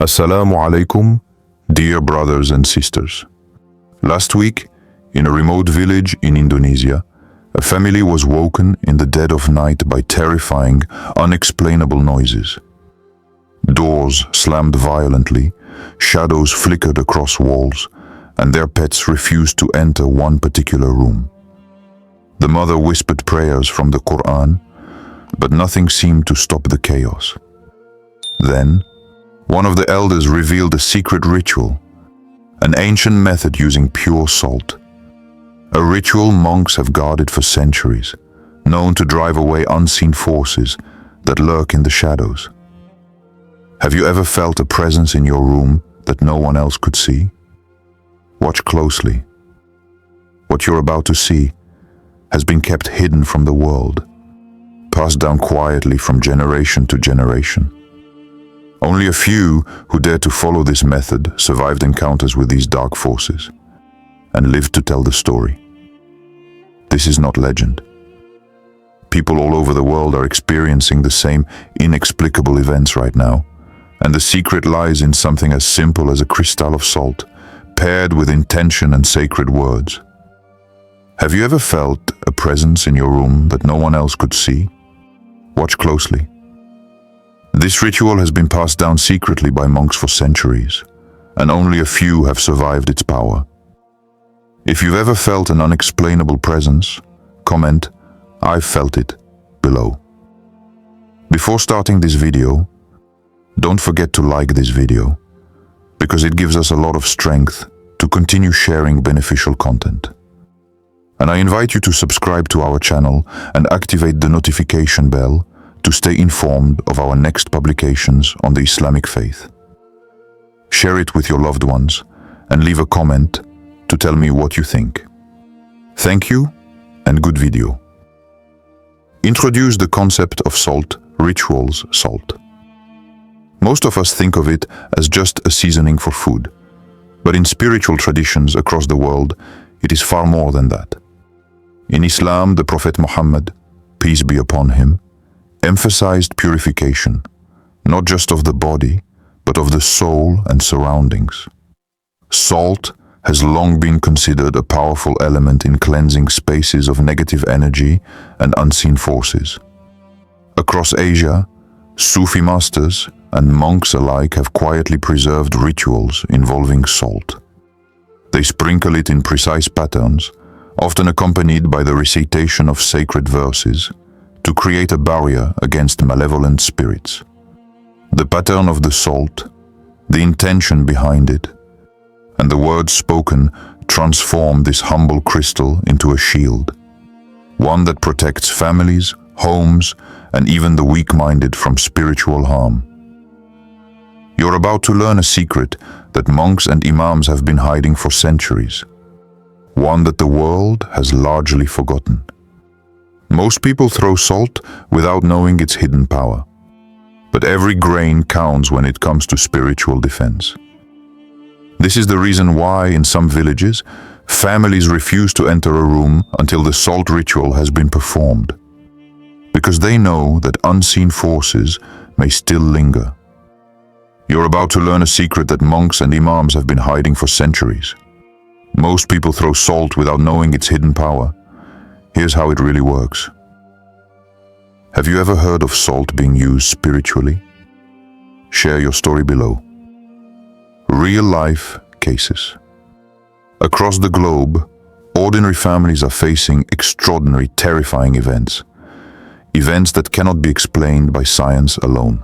Assalamu alaikum, dear brothers and sisters. Last week, in a remote village in Indonesia, a family was woken in the dead of night by terrifying, unexplainable noises. Doors slammed violently, shadows flickered across walls, and their pets refused to enter one particular room. The mother whispered prayers from the Quran, but nothing seemed to stop the chaos. Then, one of the elders revealed a secret ritual, an ancient method using pure salt. A ritual monks have guarded for centuries, known to drive away unseen forces that lurk in the shadows. Have you ever felt a presence in your room that no one else could see? Watch closely. What you're about to see has been kept hidden from the world, passed down quietly from generation to generation. Only a few who dared to follow this method survived encounters with these dark forces and lived to tell the story. This is not legend. People all over the world are experiencing the same inexplicable events right now, and the secret lies in something as simple as a crystal of salt, paired with intention and sacred words. Have you ever felt a presence in your room that no one else could see? Watch closely. This ritual has been passed down secretly by monks for centuries, and only a few have survived its power. If you've ever felt an unexplainable presence, comment, "I've felt it," below. Before starting this video, don't forget to like this video, because it gives us a lot of strength to continue sharing beneficial content. And I invite you to subscribe to our channel and activate the notification bell to stay informed of our next publications on the Islamic faith. Share it with your loved ones and leave a comment to tell me what you think. Thank you and good video. Introduce the concept of salt, rituals, salt. Most of us think of it as just a seasoning for food, but in spiritual traditions across the world, it is far more than that. In Islam, the Prophet Muhammad, peace be upon him, emphasized purification, not just of the body, but of the soul and surroundings. Salt has long been considered a powerful element in cleansing spaces of negative energy and unseen forces. Across Asia, Sufi masters and monks alike have quietly preserved rituals involving salt. They sprinkle it in precise patterns, often accompanied by the recitation of sacred verses, to create a barrier against malevolent spirits. The pattern of the salt, the intention behind it, and the words spoken transform this humble crystal into a shield, one that protects families, homes, and even the weak-minded from spiritual harm. You're about to learn a secret that monks and imams have been hiding for centuries, one that the world has largely forgotten. Most people throw salt without knowing its hidden power, but every grain counts when it comes to spiritual defense. This is the reason why, in some villages, families refuse to enter a room until the salt ritual has been performed, because they know that unseen forces may still linger. You're about to learn a secret that monks and imams have been hiding for centuries. Most people throw salt without knowing its hidden power. Here's how it really works. Have you ever heard of salt being used spiritually? Share your story below. Real-life cases. Across the globe, ordinary families are facing extraordinary, terrifying events. Events that cannot be explained by science alone.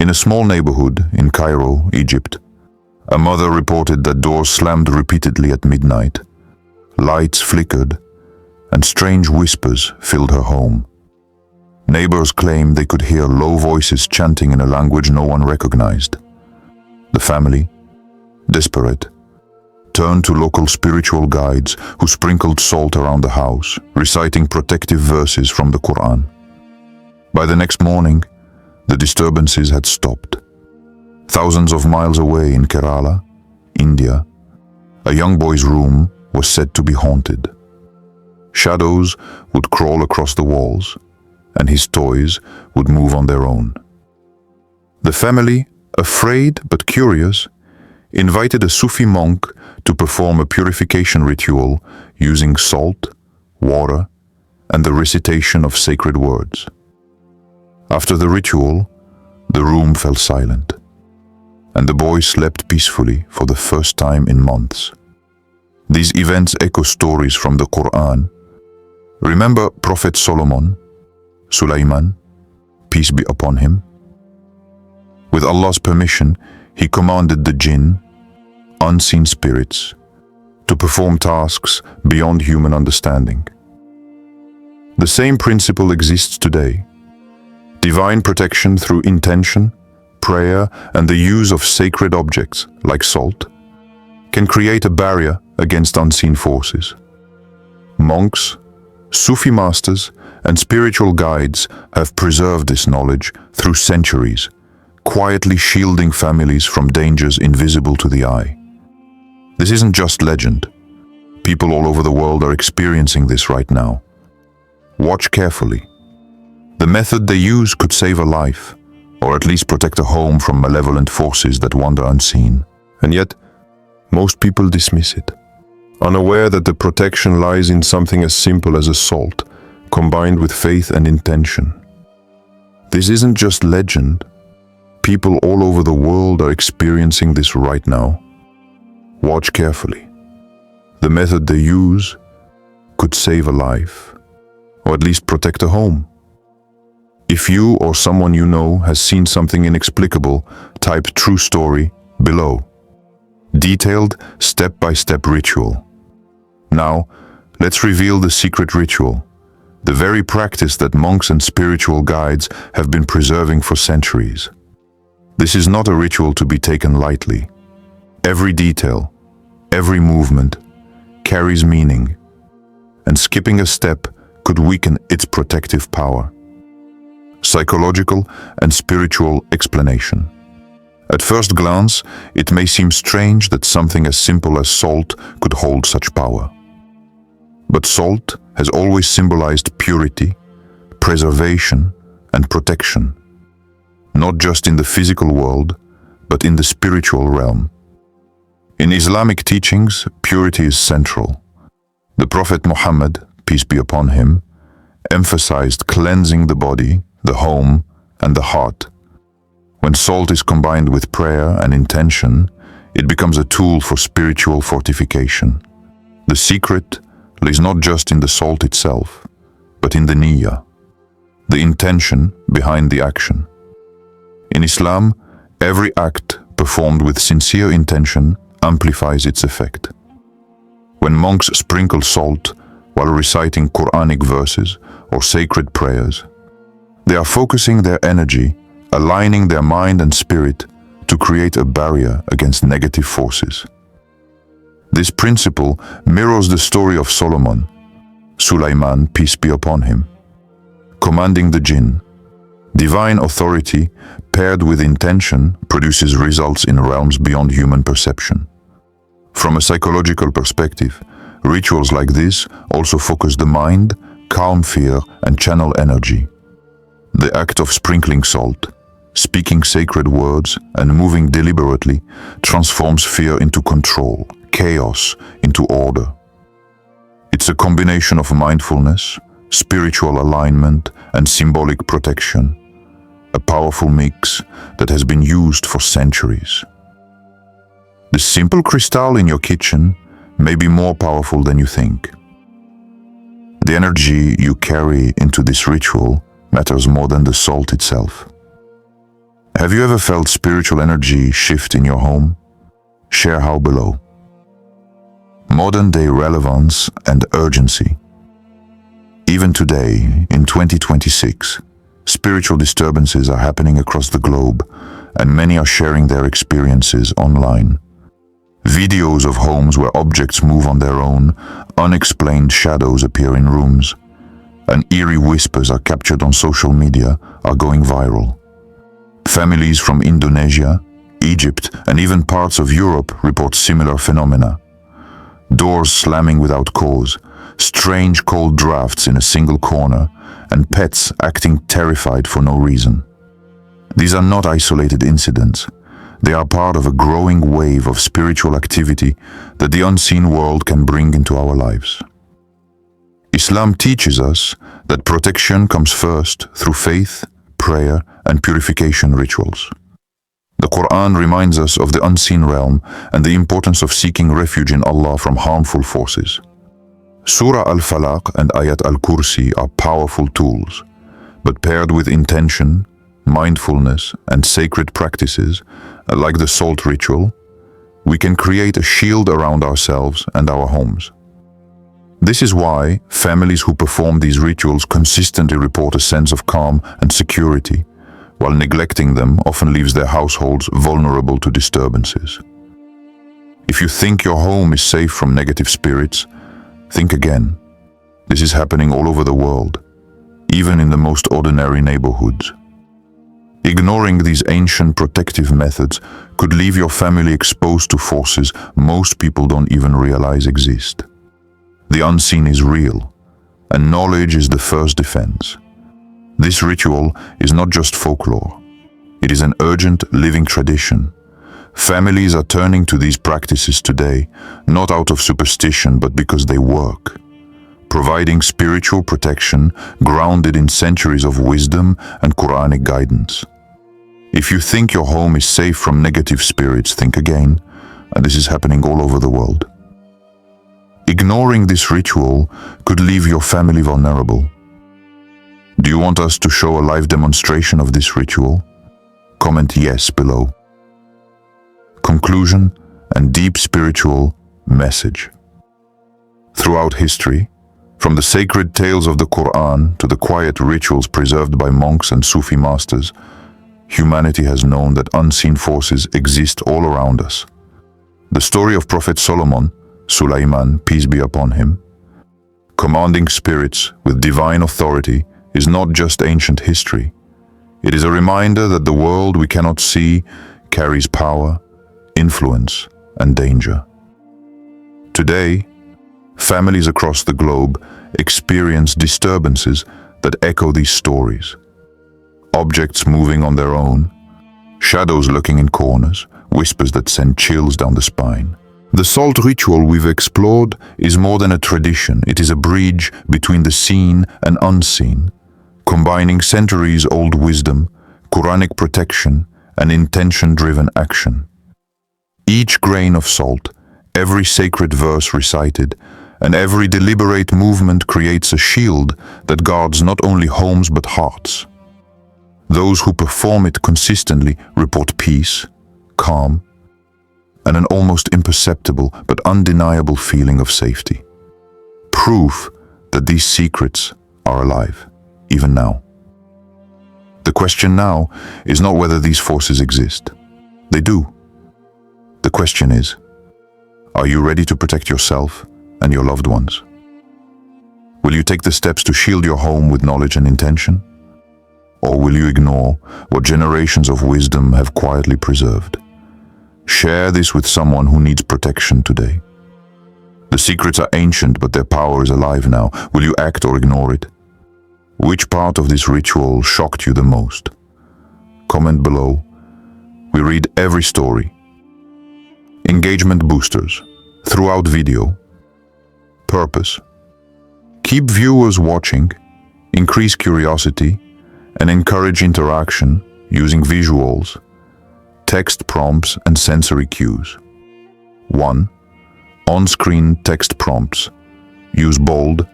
In a small neighborhood in Cairo, Egypt, a mother reported that doors slammed repeatedly at midnight, lights flickered, and strange whispers filled her home. Neighbors claimed they could hear low voices chanting in a language no one recognized. The family, desperate, turned to local spiritual guides who sprinkled salt around the house, reciting protective verses from the Quran. By the next morning, the disturbances had stopped. Thousands of miles away in Kerala, India, a young boy's room was said to be haunted. Shadows would crawl across the walls, and his toys would move on their own. The family Afraid but curious, invited a Sufi monk to perform a purification ritual using salt, water, and the recitation of sacred words. After the ritual, the room fell silent, and the boy slept peacefully for the first time in months. These events echo stories from the Quran. Remember Prophet Solomon, Sulaiman, peace be upon him? With Allah's permission, he commanded the jinn, unseen spirits, to perform tasks beyond human understanding. The same principle exists today. Divine protection through intention, prayer, and the use of sacred objects, like salt, can create a barrier against unseen forces. Monks, Sufi masters, and spiritual guides have preserved this knowledge through centuries, quietly shielding families from dangers invisible to the eye. This isn't just legend. People all over the world are experiencing this right now. Watch carefully. The method they use could save a life, or at least protect a home from malevolent forces that wander unseen. And yet, most people dismiss it, unaware that the protection lies in something as simple as a salt, combined with faith and intention. This isn't just legend. People all over the world are experiencing this right now. Watch carefully. The method they use could save a life, or at least protect a home. If you or someone you know has seen something inexplicable, type true story below. Detailed step-by-step ritual. Now, let's reveal the secret ritual, the very practice that monks and spiritual guides have been preserving for centuries. This is not a ritual to be taken lightly. Every detail, every movement, carries meaning, and skipping a step could weaken its protective power. Psychological and spiritual explanation. At first glance, it may seem strange that something as simple as salt could hold such power. But salt has always symbolized purity, preservation, and protection, not just in the physical world, but in the spiritual realm. In Islamic teachings, purity is central. The Prophet Muhammad, peace be upon him, emphasized cleansing the body, the home, and the heart. When salt is combined with prayer and intention, it becomes a tool for spiritual fortification. The secret lies not just in the salt itself, but in the niyyah, the intention behind the action. In Islam, every act performed with sincere intention amplifies its effect. When monks sprinkle salt while reciting Quranic verses or sacred prayers, they are focusing their energy, aligning their mind and spirit to create a barrier against negative forces. This principle mirrors the story of Solomon, Sulaiman, peace be upon him, commanding the jinn. Divine authority paired with intention produces results in realms beyond human perception. From a psychological perspective, rituals like this also focus the mind, calm fear, and channel energy. The act of sprinkling salt, speaking sacred words, and moving deliberately transforms fear into control, chaos into order. It's a combination of mindfulness, spiritual alignment, and symbolic protection, a powerful mix that has been used for centuries. The simple crystal in your kitchen may be more powerful than you think. The energy you carry into this ritual matters more than the salt itself. Have you ever felt spiritual energy shift in your home? Share how below. Modern-day relevance and urgency. Even today, in 2026, spiritual disturbances are happening across the globe, and many are sharing their experiences online. Videos of homes where objects move on their own, unexplained shadows appear in rooms, and eerie whispers are captured on social media are going viral. Families from Indonesia, Egypt, and even parts of Europe report similar phenomena. Doors slamming without cause, strange cold drafts in a single corner, and pets acting terrified for no reason. These are not isolated incidents. They are part of a growing wave of spiritual activity that the unseen world can bring into our lives. Islam teaches us that protection comes first through faith, prayer, and purification rituals. The Quran reminds us of the unseen realm and the importance of seeking refuge in Allah from harmful forces. Surah Al-Falaq and Ayat Al-Kursi are powerful tools, but paired with intention, mindfulness, and sacred practices, like the salt ritual, we can create a shield around ourselves and our homes. This is why families who perform these rituals consistently report a sense of calm and security, while neglecting them often leaves their households vulnerable to disturbances. If you think your home is safe from negative spirits, think again. This is happening all over the world, even in the most ordinary neighborhoods. Ignoring these ancient protective methods could leave your family exposed to forces most people don't even realize exist. The unseen is real, and knowledge is the first defense. This ritual is not just folklore. It is an urgent living tradition. Families are turning to these practices today, not out of superstition, but because they work, providing spiritual protection grounded in centuries of wisdom and Quranic guidance. If you think your home is safe from negative spirits, think again, and this is happening all over the world. Ignoring this ritual could leave your family vulnerable. Do you want us to show a live demonstration of this ritual? Comment yes below. Conclusion and deep spiritual message. Throughout history, from the sacred tales of the Quran to the quiet rituals preserved by monks and Sufi masters, humanity has known that unseen forces exist all around us. The story of Prophet Solomon, Sulaiman, peace be upon him, commanding spirits with divine authority, is not just ancient history. It is a reminder that the world we cannot see carries power, influence, and danger. Today, families across the globe experience disturbances that echo these stories. Objects moving on their own, shadows lurking in corners, whispers that send chills down the spine. The salt ritual we've explored is more than a tradition. It is a bridge between the seen and unseen, combining centuries-old wisdom, Quranic protection, and intention-driven action. Each grain of salt, every sacred verse recited, and every deliberate movement creates a shield that guards not only homes but hearts. Those who perform it consistently report peace, calm, and an almost imperceptible but undeniable feeling of safety. Proof that these secrets are alive, even now. The question now is not whether these forces exist. They do. The question is, are you ready to protect yourself and your loved ones? Will you take the steps to shield your home with knowledge and intention? Or will you ignore what generations of wisdom have quietly preserved? Share this with someone who needs protection today. The secrets are ancient, but their power is alive now. Will you act or ignore it? Which part of this ritual shocked you the most? Comment below. We read every story. Engagement boosters. Throughout video. Purpose. Keep viewers watching, increase curiosity, and encourage interaction using visuals, text prompts, and sensory cues. 1. On-screen text prompts. Use bold,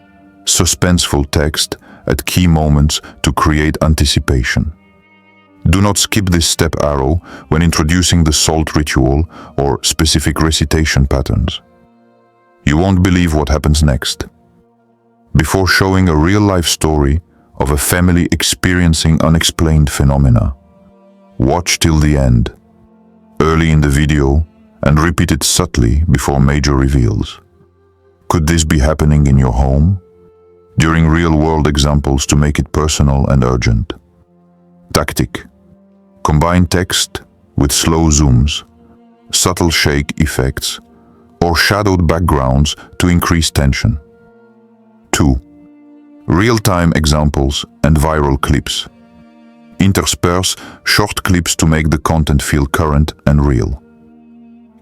suspenseful text at key moments to create anticipation. Do not skip this step arrow when introducing the salt ritual or specific recitation patterns. You won't believe what happens next. Before showing a real-life story of a family experiencing unexplained phenomena, watch till the end, early in the video, and repeat it subtly before major reveals. Could this be happening in your home? During real-world examples to make it personal and urgent. Tactic. Combine text with slow zooms, subtle shake effects, or shadowed backgrounds to increase tension. 2. Real-time examples and viral clips. Intersperse short clips to make the content feel current and real.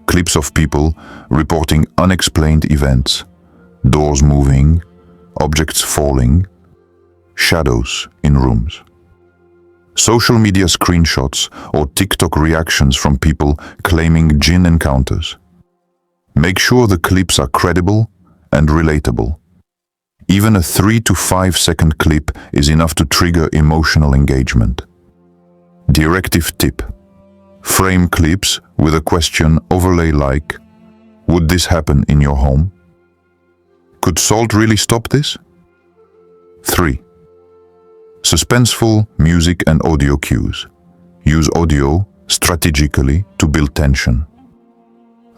Clips of people reporting unexplained events, doors moving, objects falling, shadows in rooms. Social media screenshots or TikTok reactions from people claiming jinn encounters. Make sure the clips are credible and relatable. Even a 3 to 5 second clip is enough to trigger emotional engagement. Directive tip: frame clips with a question overlay like, would this happen in your home? Could salt really stop this? 3. Suspenseful music and audio cues. Use audio strategically to build tension.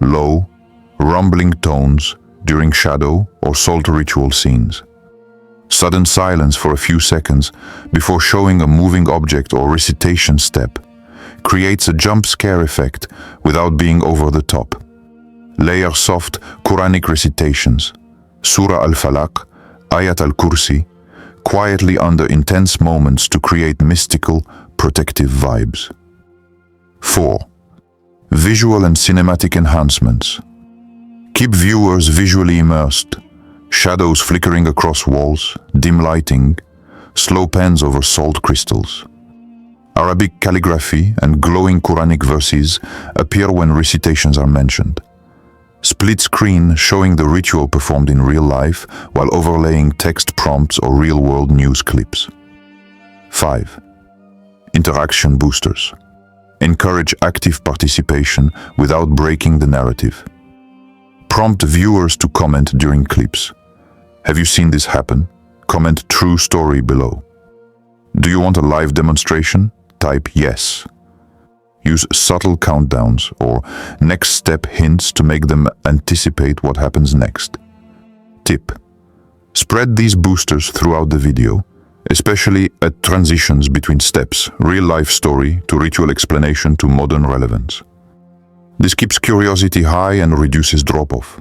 Low, rumbling tones during shadow or salt ritual scenes. Sudden silence for a few seconds before showing a moving object or recitation step creates a jump scare effect without being over the top. Layer soft Quranic recitations, Surah Al-Falaq, Ayat Al-Kursi, quietly under intense moments to create mystical, protective vibes. 4. Visual and cinematic enhancements. Keep viewers visually immersed. Shadows flickering across walls, dim lighting, slow pans over salt crystals. Arabic calligraphy and glowing Quranic verses appear when recitations are mentioned. Split screen showing the ritual performed in real life while overlaying text prompts or real-world news clips. 5. Interaction boosters. Encourage active participation without breaking the narrative. Prompt viewers to comment during clips. Have you seen this happen? Comment true story below. Do you want a live demonstration? Type yes. Use subtle countdowns or next step hints to make them anticipate what happens next. Tip: spread these boosters throughout the video, especially at transitions between steps, real-life story to ritual explanation to modern relevance. This keeps curiosity high and reduces drop-off.